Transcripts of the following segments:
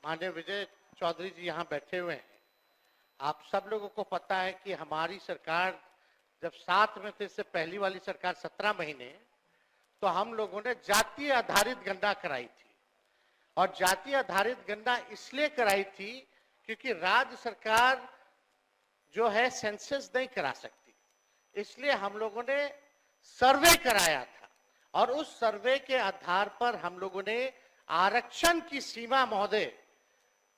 माननीय विजय चौधरी जी यहाँ बैठे हुए हैं। आप सब लोगों को पता है कि हमारी सरकार जब 7 में थे, इससे पहली वाली सरकार 17 महीने, तो हम लोगों ने जातीय आधारित गणना कराई थी। और जातीय आधारित गणना इसलिए कराई थी क्योंकि राज्य सरकार जो है सेंसस नहीं करा सकती, इसलिए हम लोगों ने सर्वे कराया था। और उस सर्वे के आधार पर हम लोगों ने आरक्षण की सीमा महोदय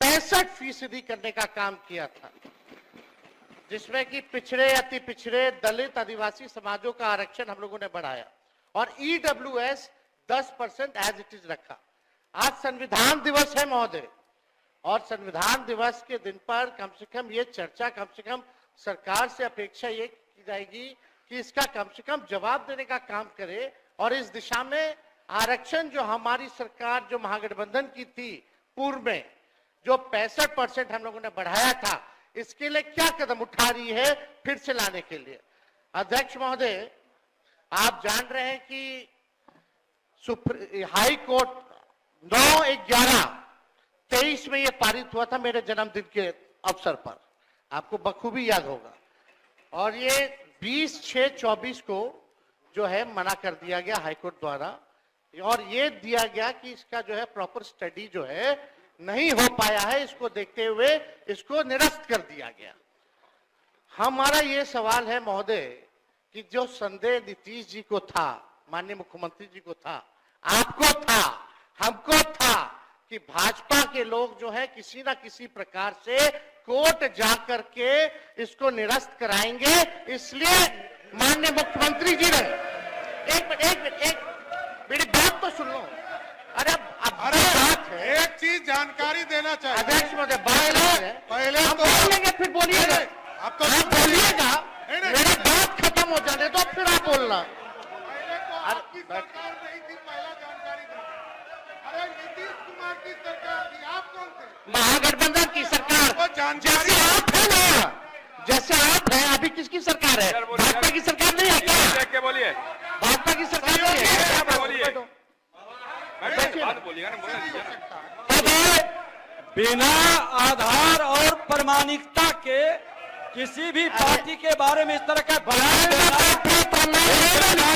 65% करने का काम किया था, जिसमें कि पिछड़े, अति पिछड़े, दलित, आदिवासी समाजों का आरक्षण हम लोगों ने बढ़ाया और ईडब्ल्यूएस 10% एज इट इज रखा। आज संविधान दिवस है महोदय, और संविधान दिवस के दिन पर कम से कम ये चर्चा, कम से कम सरकार से अपेक्षा ये की जाएगी कि इसका कम से कम जवाब देने का काम करे और इस दिशा में आरक्षण जो हमारी सरकार, जो महागठबंधन की थी पूर्व में, जो 65% हम लोगों ने बढ़ाया था, इसके लिए क्या कदम उठा रही है फिर से लाने के लिए। अध्यक्ष महोदय, आप जान रहे हैं कि हाई कोर्ट 9/11/23 में यह पारित हुआ था मेरे जन्मदिन के अवसर पर, आपको बखूबी याद होगा। और ये 20/6/24 को जो है मना कर दिया गया हाईकोर्ट द्वारा, और ये दिया गया कि इसका जो है प्रॉपर स्टडी जो है नहीं हो पाया है, इसको देखते हुए इसको निरस्त कर दिया गया। हमारा ये सवाल है महोदय कि जो संदेह नीतीश जी को था, माननीय मुख्यमंत्री जी को था, आपको था, हमको था कि भाजपा के लोग जो है किसी ना किसी प्रकार से कोर्ट जाकर के इसको निरस्त कराएंगे। इसलिए माननीय मुख्यमंत्री जी ने एक मिनट मेरी बात तो सुन लो। अरे बात है, एक चीज जानकारी देना चाहिए अध्यक्ष महोदय, पहले हम तो बोलेंगे, फिर बोलिएगा। अब तो आप बोलिएगा, मेरी बात खत्म हो जाने तो फिर आप बोलना। पहले तो आपकी सरकार नहीं थी, पहला जानकारी दो। अरे नीतीश कुमार की सरकार थी, आप कौन थे? महागठबंधन की सरकार, वो जानकारी जैसे आप है ना, जैसे आप है। अभी किसकी सरकार है? भाजपा की सरकार नहीं है क्या? बोलिए, भाजपा की सरकार नहीं है? बोलिए, बिना आधार और प्रमाणिकता के किसी भी पार्टी के बारे में इस तरह का बयान देना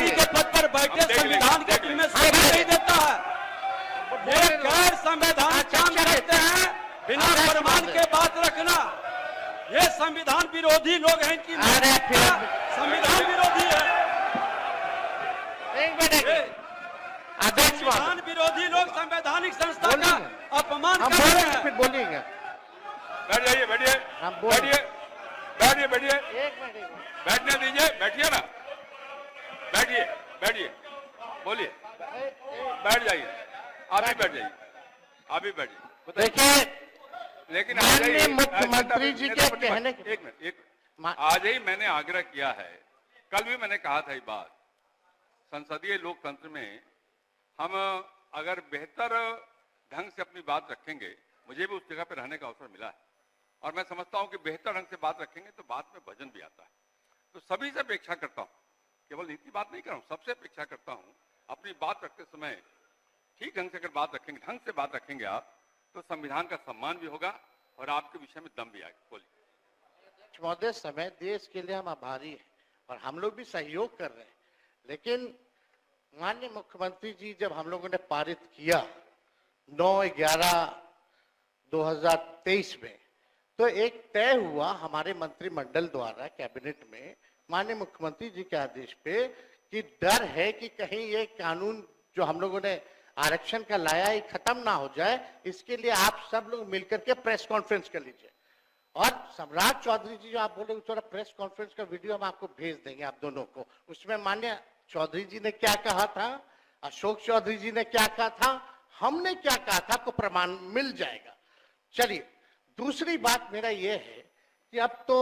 के पद पर बैठे संविधान के में शोभा नहीं देता है। ये गैर संवैधानिक काम करते हैं, बिना प्रमाण के बात रखना। ये संविधान विरोधी लोग हैं, इनकी संविधान विरोधी है। संविधान विरोधी लोग संवैधानिक संस्था का अपमान कर रहे हैं। फिर बोलिएगा। बैठ जाइए, बैठिए, एक मिनट बैठने दीजिए, बैठिए ना, बैठिए, बोलिए, बैठ जाइए, आप ही बैठ जाइए। देखिए, लेकिन माननीय मुख्यमंत्री जी के कहने एक मिनट, आज ही मैंने आग्रह किया है, कल भी मैंने कहा था ये बात, संसदीय लोकतंत्र में हम अगर बेहतर ढंग से अपनी बात रखेंगे, मुझे भी उस जगह पर रहने का अवसर मिला है और मैं समझता हूं कि बेहतर ढंग से बात रखेंगे तो बात में वजन भी आता है। तो सभी से अपेक्षा करता हूं, केवल नीति बात नहीं कर रहा हूं, सबसे अपेक्षा करता हूं अपनी बात रखते समय ठीक ढंग से अगर बात रखेंगे, ढंग से बात रखेंगे आप, तो संविधान का सम्मान भी होगा और आपके विषय में दम भी आएगा। बोलिए। महोदय, समय देश के लिए हम आभारी हैं और हम लोग भी सहयोग कर रहे हैं, लेकिन माननीय मुख्यमंत्री जी जब हम लोगों ने पारित किया 9/11/2023 में, तो एक तय हुआ हमारे मंत्रिमंडल द्वारा कैबिनेट में माननीय मुख्यमंत्री जी के आदेश पे कि डर है कि कहीं ये कानून जो हम लोगों ने आरक्षण का लाया है खत्म ना हो जाए, इसके लिए आप सब लोग मिलकर के प्रेस कॉन्फ्रेंस कर लीजिए। और सम्राट चौधरी जी जो आप बोले, थोड़ा प्रेस कॉन्फ्रेंस का वीडियो हम आपको भेज देंगे आप दोनों को। उसमें माननीय चौधरी जी ने क्या कहा था, अशोक चौधरी जी ने क्या कहा था, हमने क्या कहा था, आपको प्रमाण मिल जाएगा। चलिए, दूसरी बात मेरा यह है कि अब तो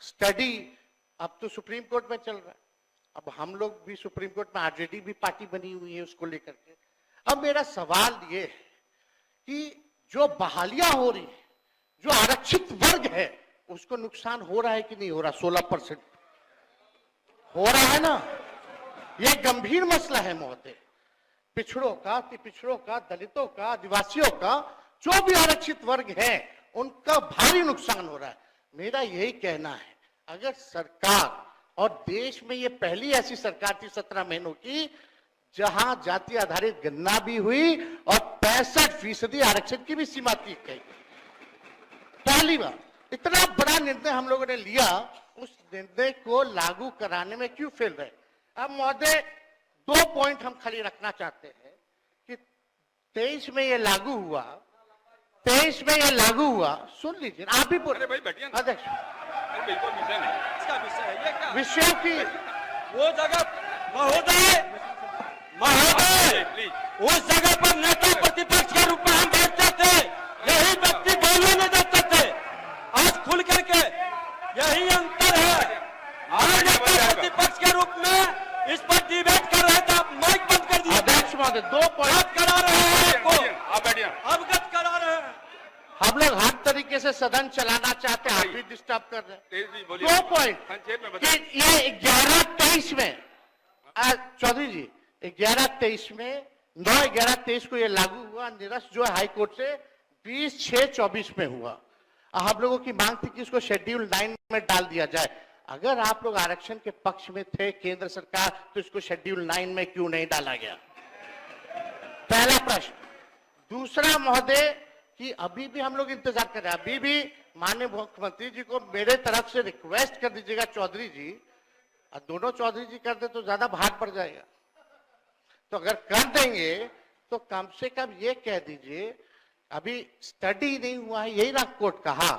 स्टडी, अब तो सुप्रीम कोर्ट में चल रहा है, अब हम लोग भी सुप्रीम कोर्ट में, आरजेडी भी पार्टी बनी हुई है उसको लेकर के। अब मेरा सवाल ये है कि जो बहालियां हो रही है, जो आरक्षित वर्ग है, उसको नुकसान हो रहा है कि नहीं हो रहा? 16% हो रहा है ना। यह गंभीर मसला है महोदय, पिछड़ों का, अति पिछड़ों का, दलितों का, आदिवासियों का जो भी आरक्षित वर्ग है उनका भारी नुकसान हो रहा है। मेरा यही कहना है, अगर सरकार, और देश में ये पहली ऐसी सरकार थी 17 महीनों की जहां जाति आधारित गणना भी हुई और 65% आरक्षण की भी सीमा की गई। पहली बार इतना बड़ा निर्णय हम लोगों ने लिया, उस निर्णय को लागू कराने में क्यों फेल रहे। अब महोदय 2 पॉइंट हम खाली रखना चाहते हैं कि 23 में ये लागू हुआ, 23 में ये लागू हुआ, सुन लीजिए आप भी अरे भाई बैठिए ना। अध्यक्ष अरे बिल्कुल विषय नहीं, इसका विषय है ये क्या? विषय की वो जगह महोदय प्लीज। उस जगह पर नेता प्रतिपक्ष के रूप में हम बैठते थे, यही व्यक्ति बोलने नहीं देते थे। आज खुल करके यही अंतर है। आज नेता प्रतिपक्ष के रूप में इस पर डिबेट कर रहे थे, आप माइक बंद कर दिया। अध्यक्ष महोदय 2 पॉइंट अवगत करा रहे हैं आपको, आप बैठिए। अवगत करा रहे हैं। हम लोग हर तरीके से सदन चलाना चाहते हैं, आप भी डिस्टर्ब कर रहे हैं। तेज जी बोलिए। 2 पॉइंट संक्षेप में कि बताइए। ये 11-23 में चौधरी जी 11-23 में 9-11-23 को ये लागू हुआ, निरस्त जो है हाईकोर्ट से 20/6/24 में हुआ। हम लोगों की मांग थी कि इसको शेड्यूल 9 में डाल दिया जाए। अगर आप लोग आरक्षण के पक्ष में थे केंद्र सरकार, तो इसको शेड्यूल 9 में क्यों नहीं डाला गया, पहला प्रश्न। दूसरा महोदय कि अभी भी हम लोग इंतजार कर रहे हैं, अभी भी माननीय मुख्यमंत्री जी को मेरे तरफ से रिक्वेस्ट कर दीजिएगा चौधरी जी, और दोनों चौधरी जी कर दे तो ज्यादा भार पड़ जाएगा। तो अगर कर देंगे तो कम से कम ये कह दीजिए, अभी स्टडी नहीं हुआ है, यही ना कोर्ट कहा,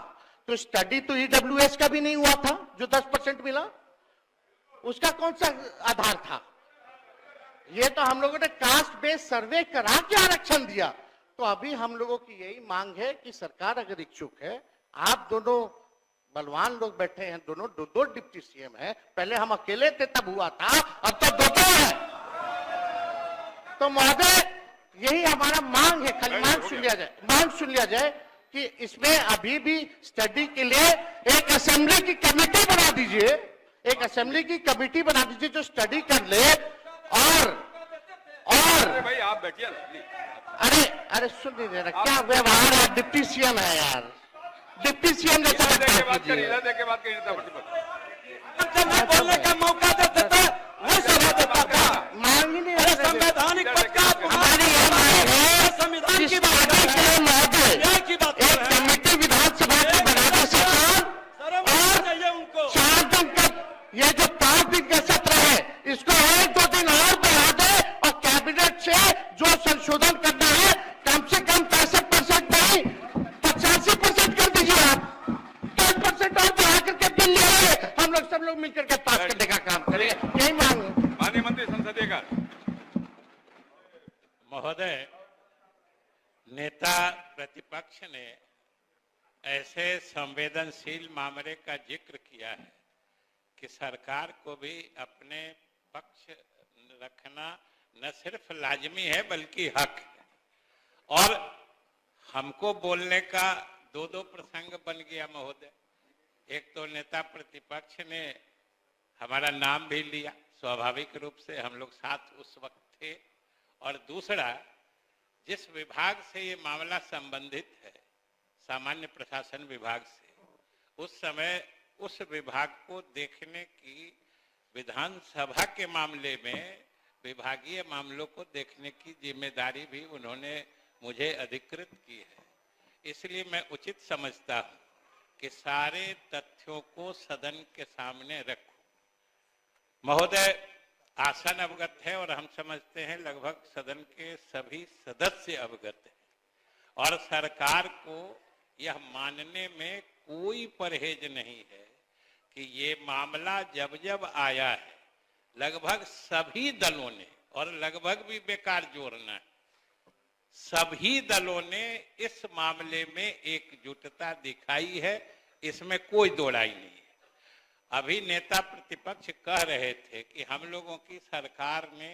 तो स्टडी तो ईडब्ल्यूएस का भी नहीं हुआ था जो 10% मिला, उसका कौन सा आधार था। ये तो हम लोगों ने कास्ट बेस्ड सर्वे करा के आरक्षण दिया। तो अभी हम लोगों की यही मांग है कि सरकार अगर इच्छुक है, आप दोनों बलवान लोग बैठे हैं, दोनों दो डिप्टी सीएम है, पहले हम अकेले थे तब हुआ था, अब तो 2 है। तो महोदय यही हमारा मांग है, खाली मांग सुन लिया जाए कि इसमें अभी भी स्टडी के लिए एक असेंबली की कमेटी बना दीजिए, एक असेंबली की कमेटी बना दीजिए जो स्टडी कर ले। और अरे भाई आप बैठिए ना, प्लीज। अरे सुन लीजिए ना, क्या व्यवहार है, डिप्टी सीएम है यार, डिप्टी सीएम जैसा इधर देख के बात करिए, कीजिए। इधर देख के बात करिए नेता प्रतिपक्ष। जब मैं बोलने का मौका देते थे वो सभा देता था। मांग ही नहीं अरे रखने देते। संवैधानिक पद का हमारी ये मांग है संविधान कि की बात स्टडी के लिए महोदय न्याय की बात कर एक रहे हैं। कमेटी विधानसभा की बना दे सरकार, शर्म आना चाहिए उनको। 4 दिन का ये जो 5 दिन का सत्र है इसको 1-2 दिन और बढ़ा दे, और कैबिनेट से जो संशोधन करना है कम से कम 65% नहीं 85% कर दीजिए आप, 10% और बढ़ा करके बिल ले आए, हम लोग सब लोग मिलकर के पास करने का काम करेंगे, यही मांग है। माननीय मंत्री संसदीय कार्य। महोदय, नेता प्रतिपक्ष ने ऐसे संवेदनशील मामले का जिक्र किया है कि सरकार को भी अपने पक्ष रखना न सिर्फ लाजमी है बल्कि हक है। और हमको बोलने का 2 प्रसंग बन गया महोदय। एक तो नेता प्रतिपक्ष ने हमारा नाम भी लिया, स्वाभाविक रूप से हम लोग साथ उस वक्त थे। और दूसरा, जिस विभाग से ये मामला संबंधित है, सामान्य प्रशासन विभाग से, उस समय उस विभाग को देखने की, विधानसभा के मामले में विभागीय मामलों को देखने की जिम्मेदारी भी उन्होंने मुझे अधिकृत की है। इसलिए मैं उचित समझता हूं कि सारे तथ्यों को सदन के सामने रखूं। महोदय, आसन अवगत है और हम समझते हैं लगभग सदन के सभी सदस्य अवगत हैं, और सरकार को यह मानने में कोई परहेज नहीं है कि ये मामला जब जब आया है, लगभग सभी दलों ने, और लगभग भी बेकार जोड़ना है, सभी दलों ने इस मामले में एकजुटता दिखाई है, इसमें कोई दो राय नहीं है। अभी नेता प्रतिपक्ष कह रहे थे कि हम लोगों की सरकार ने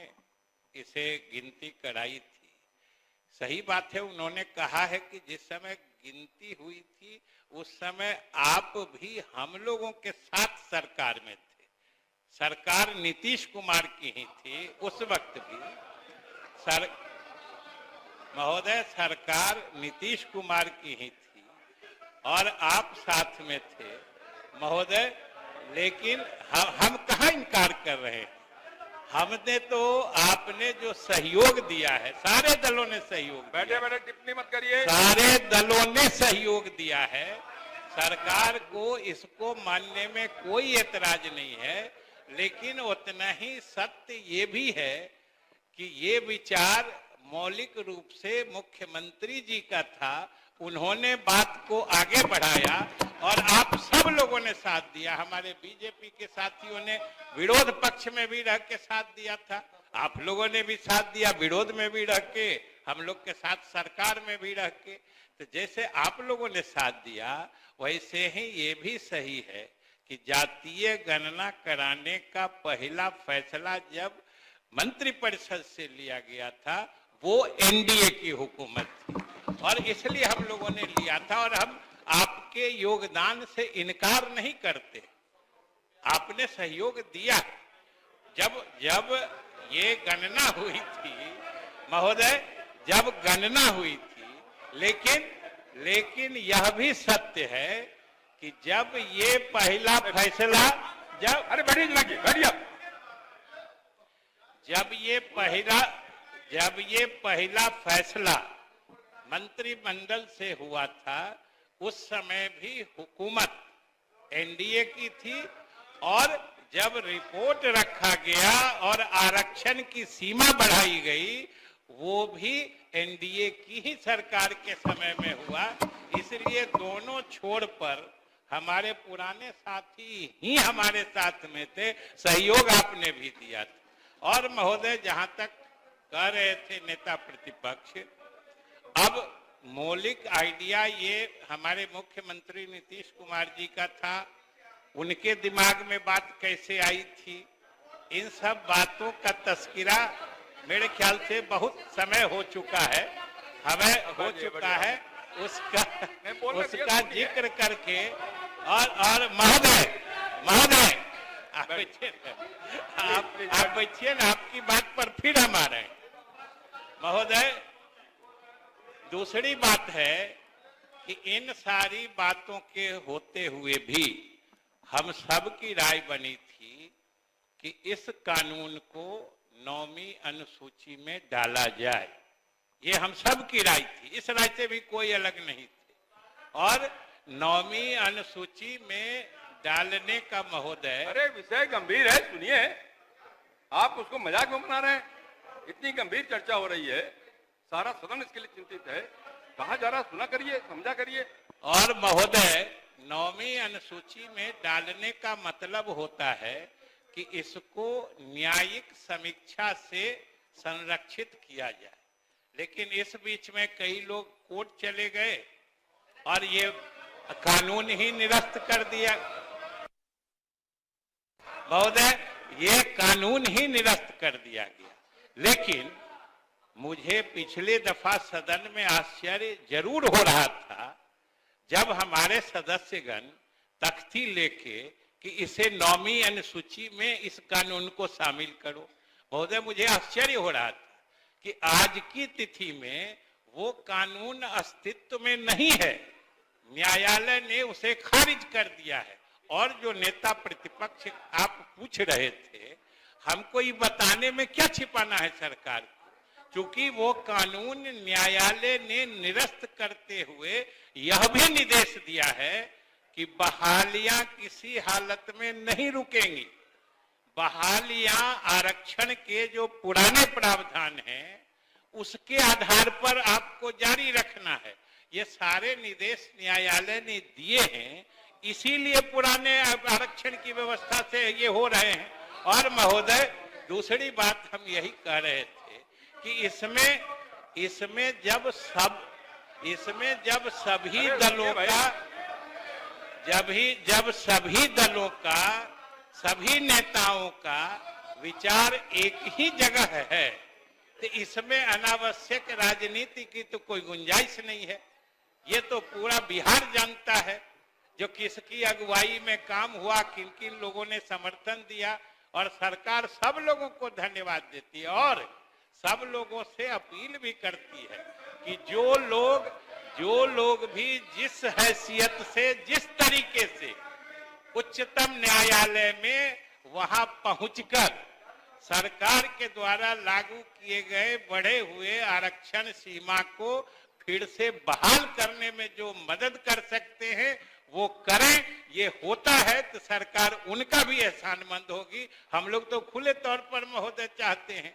इसे गिनती कराई थी। सही बात है, उन्होंने कहा है कि जिस समय गिनती हुई थी उस समय आप भी हम लोगों के साथ सरकार में थे। सरकार नीतीश कुमार की ही थी उस वक्त भी। महोदय सरकार नीतीश कुमार की ही थी और आप साथ में थे महोदय, लेकिन हम कहाँ इनकार कर रहे हैं। हमने तो आपने जो सहयोग दिया है, सारे दलों ने सहयोग, बैठे बैठे टिप्पणी मत करिए, सारे दलों ने सहयोग दिया है। सरकार को इसको मानने में कोई एतराज नहीं है, लेकिन उतना ही सत्य ये भी है कि ये विचार मौलिक रूप से मुख्यमंत्री जी का था। उन्होंने बात को आगे बढ़ाया और आप सब लोगों ने साथ दिया। हमारे बीजेपी के साथियों ने विरोध पक्ष में भी रह के साथ दिया था, आप लोगों ने भी साथ दिया विरोध में भी रह के, हम लोग के साथ सरकार में भी रह के। तो जैसे आप लोगों ने साथ दिया वैसे ही ये भी सही है कि जातीय गणना कराने का पहला फैसला जब मंत्रिपरिषद से लिया गया था वो एनडीए की हुकूमत थी और इसलिए हम लोगों ने लिया था और हम आपके योगदान से इनकार नहीं करते। आपने सहयोग दिया। जब ये गणना हुई थी महोदय, जब गणना हुई थी, लेकिन यह भी सत्य है कि जब ये पहला फैसला अरे बैठिए बैठिए, जब ये पहला फैसला मंत्रिमंडल से हुआ था उस समय भी हुकूमत एनडीए की थी और जब रिपोर्ट रखा गया और आरक्षण की सीमा बढ़ाई गई वो भी एनडीए की ही सरकार के समय में हुआ। इसलिए दोनों छोर पर हमारे पुराने साथी ही हमारे साथ में थे, सहयोग आपने भी दिया था। और महोदय जहां तक कह रहे थे नेता प्रतिपक्ष, अब मौलिक आइडिया ये हमारे मुख्यमंत्री नीतीश कुमार जी का था, उनके दिमाग में बात कैसे आई थी, इन सब बातों का तस्करा मेरे ख्याल से बहुत समय हो चुका है, हमें हो चुका है, उसका जिक्र करके और महोदय आप बैठिए ना, आपकी बात पर फिर हम आ रहे हैं। महोदय दूसरी बात है कि इन सारी बातों के होते हुए भी हम सब की राय बनी थी कि इस कानून को 9वीं अनुसूची में डाला जाए, ये हम सब की राय थी, इस राय से भी कोई अलग नहीं थे। और 9वीं अनुसूची में डालने का महोदय, अरे विषय गंभीर है, सुनिए, आप उसको मजाक में बना रहे हैं। इतनी गंभीर चर्चा हो रही है, सारा सदन इसके लिए चिंतित है, कहा जा रहा सुना करिए, समझा करिए। और महोदय 9वीं अनुसूची में डालने का मतलब होता है कि इसको न्यायिक समीक्षा से संरक्षित किया जाए, लेकिन इस बीच में कई लोग कोर्ट चले गए और ये कानून ही निरस्त कर दिया। महोदय ये कानून ही निरस्त कर दिया गया। लेकिन मुझे पिछले दफा सदन में आश्चर्य जरूर हो रहा था जब हमारे सदस्यगण तख्ती लेके कि इसे 9वीं अनुसूची में इस कानून को शामिल करो। महोदय मुझे आश्चर्य हो रहा था कि आज की तिथि में वो कानून अस्तित्व में नहीं है, न्यायालय ने उसे खारिज कर दिया है। और जो नेता प्रतिपक्ष आप पूछ रहे थे, हमको ये बताने में क्या छिपाना है सरकार को, क्योंकि वो कानून न्यायालय ने निरस्त करते हुए यह भी निर्देश दिया है कि बहालियां किसी हालत में नहीं रुकेंगी। बहालियां आरक्षण के जो पुराने प्रावधान हैं उसके आधार पर आपको जारी रखना है। ये सारे निर्देश न्यायालय ने दिए हैं, इसीलिए पुराने आरक्षण की व्यवस्था से ये हो रहे हैं। और महोदय दूसरी बात हम यही कह रहे थे कि इसमें जब सभी दलों का सभी नेताओं का विचार एक ही जगह है तो इसमें अनावश्यक राजनीति की तो कोई गुंजाइश नहीं है। ये तो पूरा बिहार जानता है जो किसकी अगुवाई में काम हुआ, किन किन लोगों ने समर्थन दिया, और सरकार सब लोगों को धन्यवाद देती है और सब लोगों से अपील भी करती है कि जो लोग भी जिस हैसियत से, जिस तरीके से उच्चतम न्यायालय में वहां पहुंचकर सरकार के द्वारा लागू किए गए बढ़े हुए आरक्षण सीमा को फिर से बहाल करने में जो मदद कर सकते हैं वो करें। ये होता है तो सरकार उनका भी एहसानमंद होगी। हम लोग तो खुले तौर पर महोदय चाहते हैं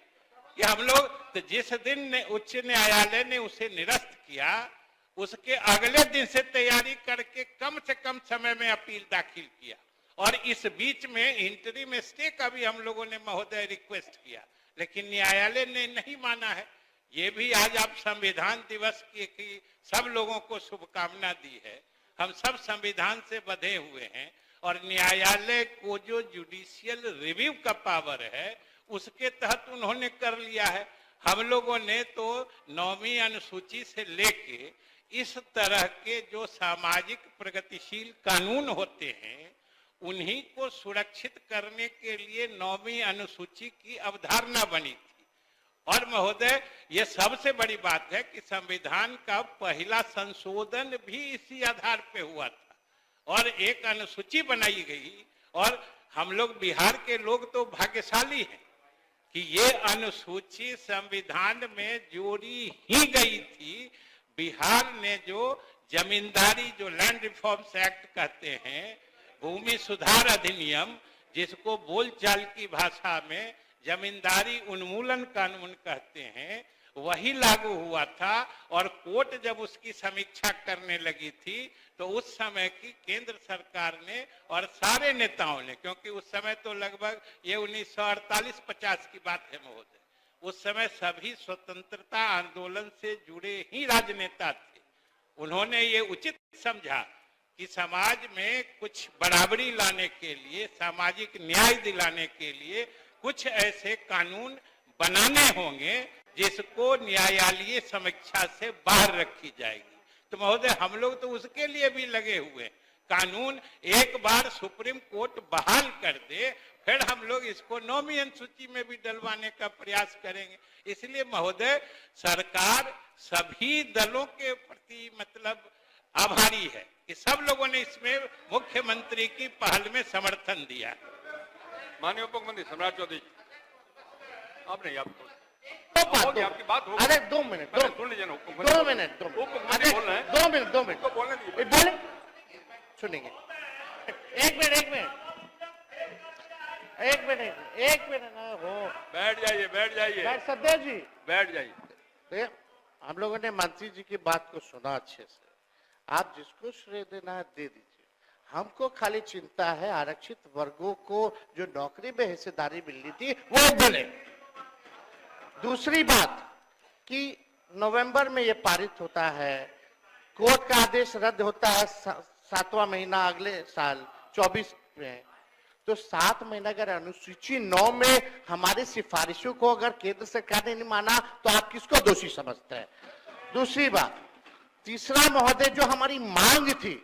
कि हम लोग तो जिस दिन उच्च न्यायालय ने उसे निरस्त किया उसके अगले दिन से तैयारी करके कम से कम समय में अपील दाखिल किया, और इस बीच में इंटरिम स्टे का भी हम लोगों ने महोदय रिक्वेस्ट किया, लेकिन न्यायालय ने नहीं माना है। ये भी आज आप संविधान दिवस की सब लोगों को शुभकामना दी है। हम सब संविधान से बंधे हुए हैं और न्यायालय को जो जुडिशियल रिव्यू का पावर है उसके तहत उन्होंने कर लिया है। हम लोगों ने तो 9वीं अनुसूची से लेके इस तरह के जो सामाजिक प्रगतिशील कानून होते हैं उन्हीं को सुरक्षित करने के लिए 9वीं अनुसूची की अवधारणा बनी थी। और महोदय ये सबसे बड़ी बात है कि संविधान का पहला संशोधन भी इसी आधार पे हुआ था और एक अनुसूची बनाई गई, और हम लोग बिहार के लोग तो भाग्यशाली हैं कि ये अनुसूची संविधान में जोड़ी ही गई थी। बिहार ने जो जमींदारी, जो लैंड रिफॉर्म्स एक्ट कहते हैं, भूमि सुधार अधिनियम, जिसको बोलचाल की भाषा में जमींदारी उन्मूलन कानून कहते हैं, वही लागू हुआ था। और कोर्ट जब उसकी समीक्षा करने लगी थी तो उस समय की केंद्र सरकार ने और सारे नेताओं ने, क्योंकि उस समय तो लगभग ये 1948-50 की बात है महोदय, उस समय सभी स्वतंत्रता आंदोलन से जुड़े ही राजनेता थे। उन्होंने ये उचित समझा कि समाज में कुछ बराबरी लाने के लिए, सामाजिक न्याय दिलाने के लिए कुछ ऐसे कानून बनाने होंगे जिसको न्यायालयीय समीक्षा से बाहर रखी जाएगी। तो महोदय हम लोग तो उसके लिए भी लगे हुए हैं। कानून एक बार सुप्रीम कोर्ट बहाल कर दे, फिर हम लोग इसको 9वीं अनुसूची में भी डलवाने का प्रयास करेंगे। इसलिए महोदय सरकार सभी दलों के प्रति मतलब आभारी है कि सब लोगों ने इसमें मुख्यमंत्री की पहल में समर्थन दिया। माननीय उप मुख्यमंत्री सम्राट चौधरी, आप नहीं, आपको आपकी बात हो। अरे 2 मिनट, 2 मिनट, 2 मिनट, उप मुख्यमंत्री बोल रहे हैं। 2 मिनट, 2 मिनट तो बोलने दीजिए। बोले सुनेंगे। एक मिनट ना हो। बैठ जाइए सत्या जी बैठ जाइए। हम लोगों ने मंत्री जी की बात को सुना अच्छे से। आप जिसको श्रेय देना है दे दीजिए। हमको खाली चिंता है आरक्षित वर्गों को जो नौकरी में हिस्सेदारी मिलनी थी वो बोले। दूसरी बात कि नवंबर में ये पारित होता है, कोर्ट का आदेश रद्द होता है 7वां महीना अगले साल 24 में, तो 7 महीना अगर अनुसूची 9 में हमारी सिफारिशों को अगर केंद्र सरकार ने नहीं माना तो आप किसको दोषी समझते हैं? दूसरी बात, तीसरा महोदय जो हमारी मांग थी,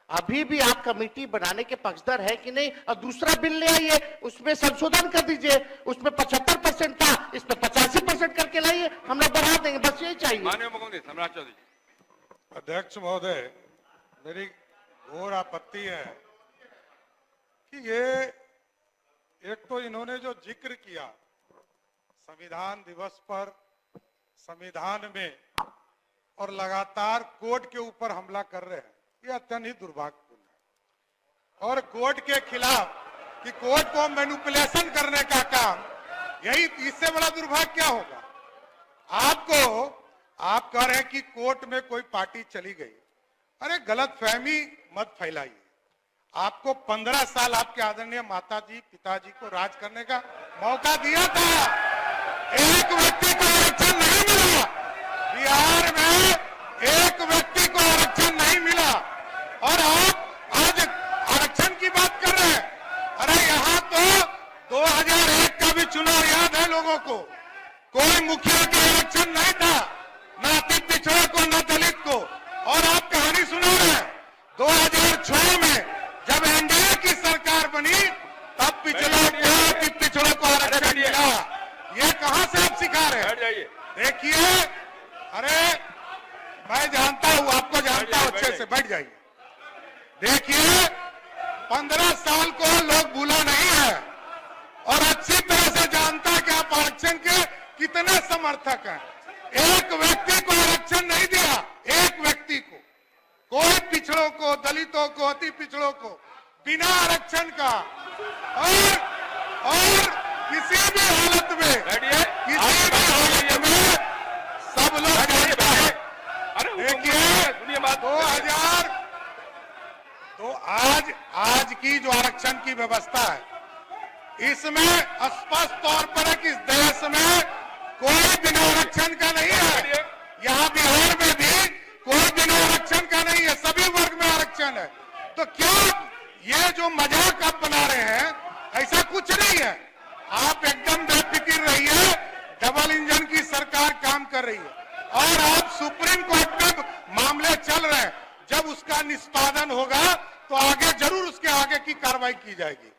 अभी भी आप कमेटी बनाने के पक्षधर है कि नहीं? और दूसरा बिल ले आइए, उसमें संशोधन कर दीजिए, उसमें 75% था, इसमें 85% करके लाइए, हम लोग बढ़ा देंगे, बस यही चाहिए। माननीय मुख्यमंत्री सम्राट चौधरी। अध्यक्ष महोदय, मेरी घोर आपत्ति है कि ये एक तो इन्होंने जो जिक्र किया संविधान दिवस पर संविधान में और लगातार कोर्ट के ऊपर हमला कर रहे हैं, ये अत्यंत ही दुर्भाग्यपूर्ण है। और कोर्ट के खिलाफ कि कोर्ट को मैनिपुलेशन करने का काम, यही इससे बड़ा दुर्भाग्य क्या होगा? आप कह रहे हैं कि कोर्ट में कोई पार्टी चली गई। अरे गलतफहमी मत फैलाइए। आपको 15 साल आपके आदरणीय माताजी पिताजी को राज करने का मौका दिया था, एक व्यक्ति को आरक्षण नहीं मिला। बिहार में एक व्यक्ति को आरक्षण नहीं मिला और आप आज आरक्षण की बात कर रहे हैं। अरे यहाँ तो 2001 का भी चुनाव याद है लोगों को, कोई मुखिया का आरक्षण नहीं था, न अति पिछड़ा को न दलित को। और आप कहानी सुना रहे हैं 2006 में जब एनडीए की सरकार बनी तब पिछड़ा को आरक्षण मिला। ये कहां से आप सिखा रहे हैं? देखिए, अरे मैं जानता हूं, आपको जानता हूं अच्छे से, बैठ जाइए। देखिए 15 साल को लोग भूला नहीं है और अच्छी तरह से जानता है कि आप आरक्षण के कितने समर्थक हैं। एक व्यक्ति को आरक्षण नहीं दिया, एक व्यक्ति को, कोई पिछड़ों को, दलितों को, अति पिछड़ों को बिना आरक्षण का और किसी भी हालत में, किसी भी हालत में सब लोग जानते हैं। देखिए 2000 तो आज की जो आरक्षण की व्यवस्था है इसमें स्पष्ट तौर पर है कि इस देश में कोई बिना आरक्षण का नहीं है। यहाँ बिहार में भी कोई बिना आरक्षण का नहीं है, सभी वर्ग में आरक्षण है। तो क्या ये जो मजाक आप बना रहे हैं, ऐसा कुछ नहीं है। आप एकदम बेफिक्र रहिए, डबल इंजन की सरकार काम कर रही है और आप सुप्रीम कोर्ट में मामले चल रहे हैं। जब उसका निष्पादन होगा तो आगे जरूर उसके आगे की कार्रवाई की जाएगी।